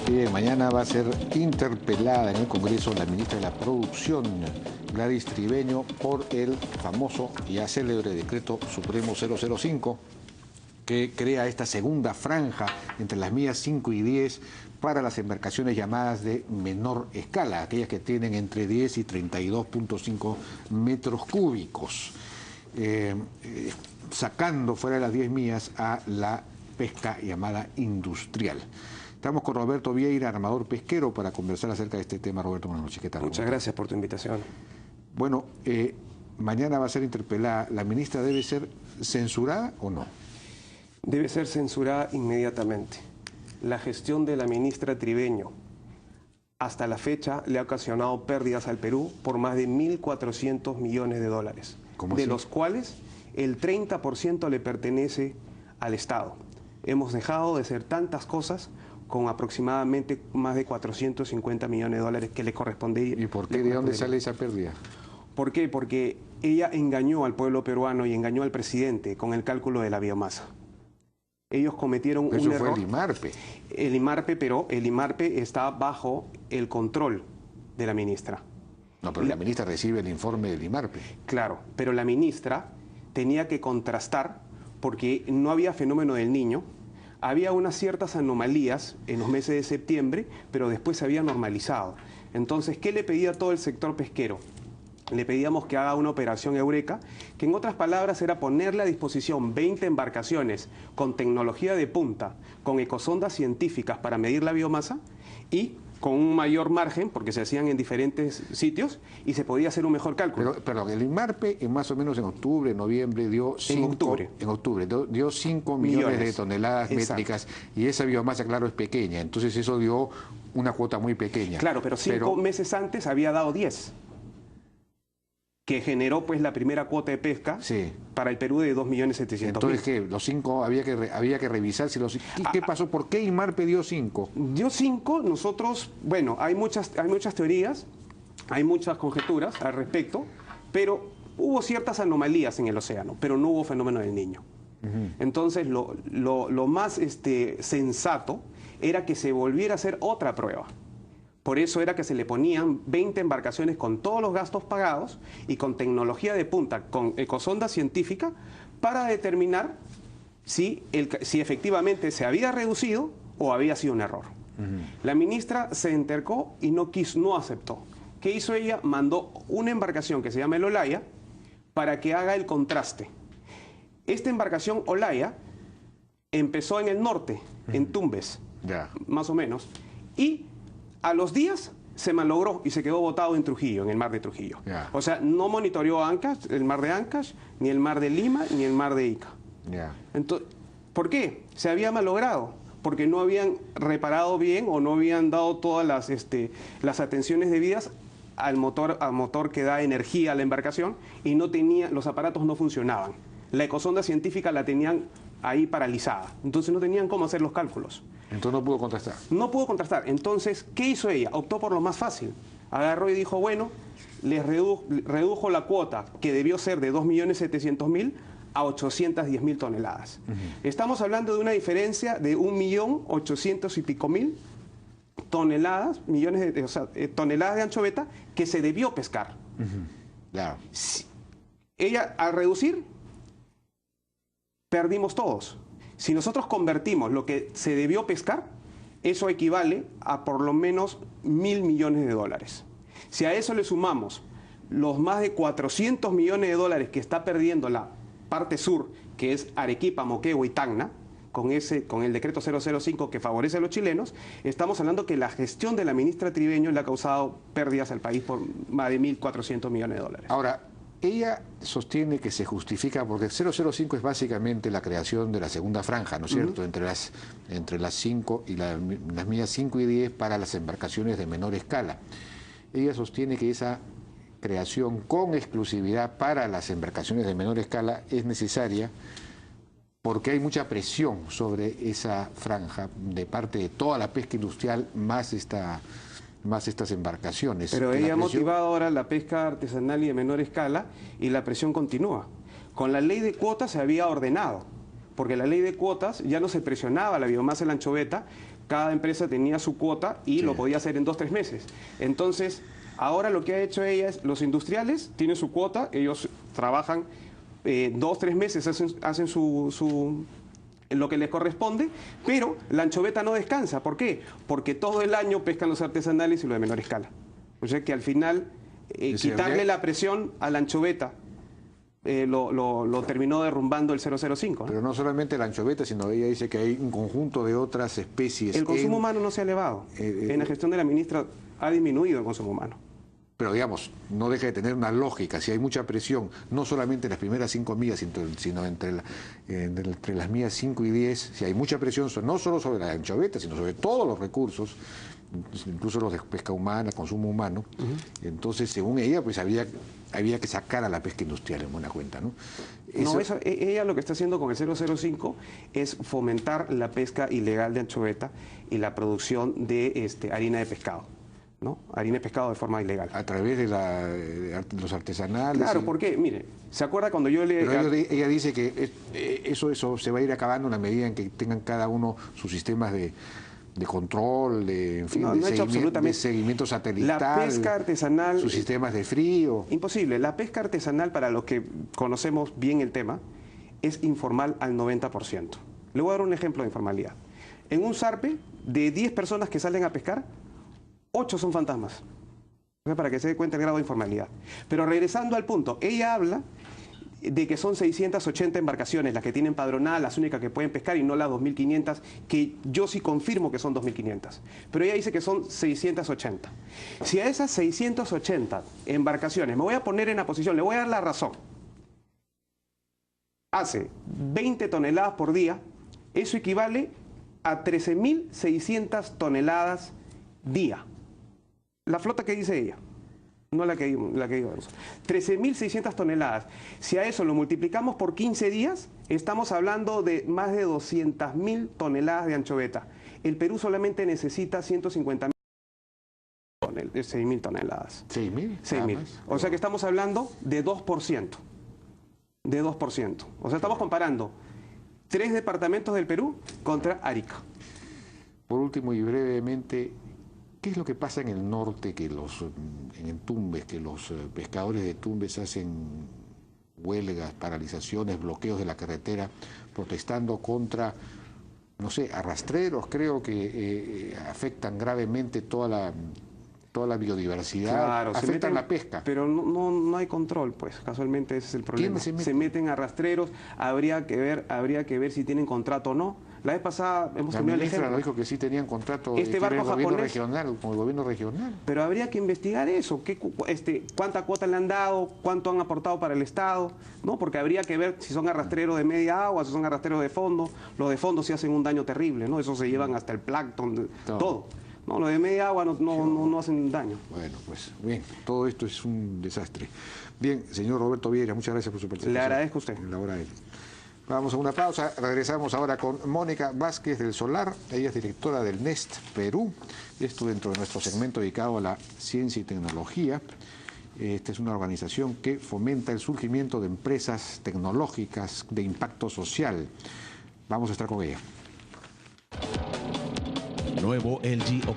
Bien, mañana va a ser interpelada en el Congreso la ministra de la Producción, Gladys Tribeño, por el famoso y ya célebre decreto supremo 005, que crea esta segunda franja entre las millas 5 y 10 para las embarcaciones llamadas de menor escala, aquellas que tienen entre 10 y 32.5 metros cúbicos, sacando fuera de las 10 millas a la pesca llamada industrial. Estamos con Roberto Vieira, armador pesquero, para conversar acerca de este tema. Roberto, buenas noches. ¿Qué tal? Muchas gracias por tu invitación. Bueno, mañana va a ser interpelada. ¿La ministra debe ser censurada o no? Debe ser censurada inmediatamente. La gestión de la ministra Tribeño hasta la fecha le ha ocasionado pérdidas al Perú por más de 1.400 millones de dólares, de los cuales el 30% le pertenece al Estado. Hemos dejado de hacer tantas cosas con aproximadamente más de 450 millones de dólares que le correspondería. ¿Y por qué? ¿De dónde sale esa pérdida? ¿Por qué? Porque ella engañó al pueblo peruano y engañó al presidente con el cálculo de la biomasa. Ellos cometieron un error. Eso fue el IMARPE. El IMARPE, pero el IMARPE está bajo el control de la ministra. No, pero la ministra recibe el informe del IMARPE. Claro, pero la ministra tenía que contrastar porque no había fenómeno del Niño. Había unas ciertas anomalías en los meses de septiembre, pero después se había normalizado. Entonces, ¿qué le pedía a todo el sector pesquero? Le pedíamos que haga una operación Eureka, que en otras palabras era ponerle a disposición 20 embarcaciones con tecnología de punta, con ecosondas científicas para medir la biomasa y con un mayor margen, porque se hacían en diferentes sitios y se podía hacer un mejor cálculo. Pero el IMARPE, más o menos en octubre, noviembre, dio 5 millones de toneladas métricas, y esa biomasa, claro, es pequeña. Entonces eso dio una cuota muy pequeña. Claro, pero 5 meses antes había dado 10. Que generó pues la primera cuota de pesca para el Perú de 2.700.000. Entonces, ¿qué? Los 5 había que revisar si los... ¿Qué pasó? ¿Por qué IMARPE dio 5? Dio 5, nosotros, bueno, hay muchas teorías, hay muchas conjeturas al respecto, pero hubo ciertas anomalías en el océano, pero no hubo fenómeno del Niño. Entonces, lo más sensato era que se volviera a hacer otra prueba. Por eso era que se le ponían 20 embarcaciones con todos los gastos pagados y con tecnología de punta, con ecosonda científica, para determinar si efectivamente se había reducido o había sido un error. La ministra se entercó y no aceptó. ¿Qué hizo ella? Mandó una embarcación que se llama el Olaya para que haga el contraste. Esta embarcación Olaya empezó en el norte, en Tumbes, más o menos, y a los días se malogró y se quedó botado en Trujillo, en el mar de Trujillo. O sea, no monitoreó Ancash, el mar de Ancash, ni el mar de Lima, ni el mar de Ica. Entonces, ¿por qué? Se había malogrado. Porque no habían reparado bien o no habían dado todas las atenciones debidas al motor que da energía a la embarcación y los aparatos no funcionaban. La ecosonda científica la tenían ahí paralizada. Entonces no tenían cómo hacer los cálculos. Entonces no pudo contrastar. No pudo contrastar. Entonces, ¿qué hizo ella? Optó por lo más fácil. Agarró y dijo, bueno, les redujo la cuota que debió ser de 2.700.000 a 810.000 toneladas. Estamos hablando de una diferencia de 1.800.000 y pico toneladas, toneladas de anchoveta que se debió pescar. Claro. Ella, al reducir, perdimos todos. Si nosotros convertimos lo que se debió pescar, eso equivale a por lo menos 1.000 millones de dólares. Si a eso le sumamos los más de 400 millones de dólares que está perdiendo la parte sur, que es Arequipa, Moquegua y Tacna, con el decreto 005 que favorece a los chilenos, estamos hablando que la gestión de la ministra Tribeño le ha causado pérdidas al país por más de 1.400 millones de dólares. Ahora, ella sostiene que se justifica porque el 005 es básicamente la creación de la segunda franja, ¿no es cierto?, entre las 5 y las millas 5 y 10 para las embarcaciones de menor escala. Ella sostiene que esa creación con exclusividad para las embarcaciones de menor escala es necesaria porque hay mucha presión sobre esa franja de parte de toda la pesca industrial más estas embarcaciones. Pero ella ha motivado ahora la pesca artesanal y de menor escala y la presión continúa. Con la ley de cuotas se había ordenado, porque la ley de cuotas ya no se presionaba la biomasa de la anchoveta Cada empresa tenía su cuota y lo podía hacer en 2 o 3 meses. Entonces, ahora lo que ha hecho ella es, los industriales tienen su cuota, ellos trabajan 2 o 3 meses, hacen lo que les corresponde, pero la anchoveta no descansa. ¿Por qué? Porque todo el año pescan los artesanales y lo de menor escala. O sea que al final, quitarle la presión a la anchoveta lo terminó derrumbando el 005, ¿no? Pero no solamente la anchoveta, sino ella dice que hay un conjunto de otras especies. El consumo humano no se ha elevado. En la gestión de la ministra ha disminuido el consumo humano. Pero digamos, no deja de tener una lógica. Si hay mucha presión, no solamente en las primeras 5 millas, sino entre las millas 5 y 10, si hay mucha presión, no solo sobre la anchoveta, sino sobre todos los recursos, incluso los de pesca humana, consumo humano. Entonces, según ella, pues había que sacar a la pesca industrial en buena cuenta, ¿no? Ella lo que está haciendo con el 005 es fomentar la pesca ilegal de anchoveta y la producción de harina de pescado, ¿no? Harina de pescado de forma ilegal. A través de los artesanales. Claro, porque, mire, ¿se acuerda cuando yo le... Pero ella dice que eso se va a ir acabando en la medida en que tengan cada uno sus sistemas de control, de seguimiento satelital, la pesca artesanal, sus sistemas de frío. Imposible. La pesca artesanal, para los que conocemos bien el tema, es informal al 90%. Le voy a dar un ejemplo de informalidad. En un zarpe, de 10 personas que salen a pescar, 8 son fantasmas. Para que se dé cuenta el grado de informalidad. Pero regresando al punto, ella habla de que son 680 embarcaciones las que tienen padronada, las únicas que pueden pescar y no las 2.500, que yo sí confirmo que son 2.500. Pero ella dice que son 680. Si a esas 680 embarcaciones, me voy a poner en la posición, le voy a dar la razón, hace 20 toneladas por día, eso equivale a 13.600 toneladas día. La flota que dice ella. No la que digo. 13.600 toneladas. Si a eso lo multiplicamos por 15 días, estamos hablando de más de 200.000 toneladas de anchoveta. El Perú solamente necesita 150.000 6.000 toneladas. ¿6.000? 6.000. O sea que estamos hablando de 2%. De 2%. O sea, estamos comparando 3 departamentos del Perú contra Arica. Por último y brevemente, ¿qué es lo que pasa en el norte, en Tumbes, que los pescadores de Tumbes hacen huelgas, paralizaciones, bloqueos de la carretera, protestando contra, no sé, arrastreros, creo que afectan gravemente toda la biodiversidad, claro, afectan la pesca? Pero no hay control, pues, casualmente ese es el problema. Se meten arrastreros, habría que ver si tienen contrato o no. La vez pasada hemos tenido el ejemplo. Nos dijo que sí tenían contrato con el gobierno regional. Pero habría que investigar eso. ¿Cuánta cuota le han dado? ¿Cuánto han aportado para el Estado? ¿No? Porque habría que ver si son arrastreros de media agua, si son arrastreros de fondo. Los de fondo sí hacen un daño terrible, ¿no? Eso se llevan hasta el plancton, todo. No, los de media agua no hacen daño. Bueno, pues bien, todo esto es un desastre. Bien, señor Roberto Vieira, muchas gracias por su participación. Le agradezco a usted. En la hora de él. Vamos a una pausa, regresamos ahora con Mónica Vázquez del Solar, ella es directora del NEST Perú, esto dentro de nuestro segmento dedicado a la ciencia y tecnología. Esta es una organización que fomenta el surgimiento de empresas tecnológicas de impacto social. Vamos a estar con ella. Nuevo LG